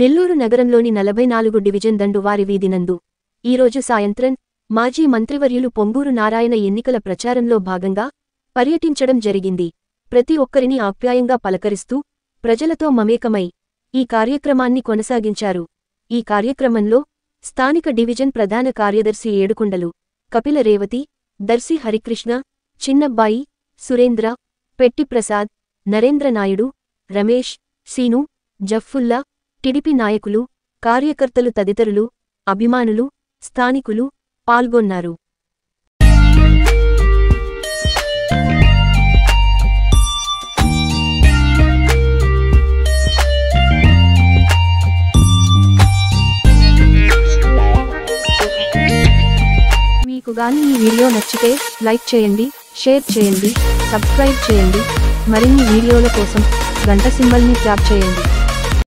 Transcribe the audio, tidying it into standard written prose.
నెల్లూరు నగరంలోని 44 డివిజన్ దండువారి వీధినందు ఈరోజు సాయంత్రం మాజీ మంత్రివర్యులు పొంగూరు నారాయణ ఎన్నికల ప్రచారంలో భాగంగా పర్యటించడం జరిగింది. ప్రతి ఒక్కరిని ఆప్యాయంగా పలకరిస్తూ ప్రజలతో మమేకమై ఈ కార్యక్రమాన్ని కొనసాగించారు. ఈ కార్యక్రమంలో స్థానిక డివిజన్ ప్రధాన కార్యదర్శి ఏడుకొండలు కపిల రేవతి, దర్శి హరికృష్ణ, చిన్నబ్బాయి, సురేంద్ర, పెట్టి ప్రసాద్, నరేంద్ర నాయుడు, రమేష్, సీను, జఫ్ఫుల్లా, టిడిపి నాయకులు, కార్యకర్తలు తదితరులు, అభిమానులు, స్థానికులు పాల్గొన్నారు. మీకు గాని ఈ వీడియో నచ్చితే లైక్ చేయండి, షేర్ చేయండి, సబ్స్క్రైబ్ చేయండి. మరిన్ని వీడియోల కోసం గంట సింబల్ని ట్యాప్ చేయండి.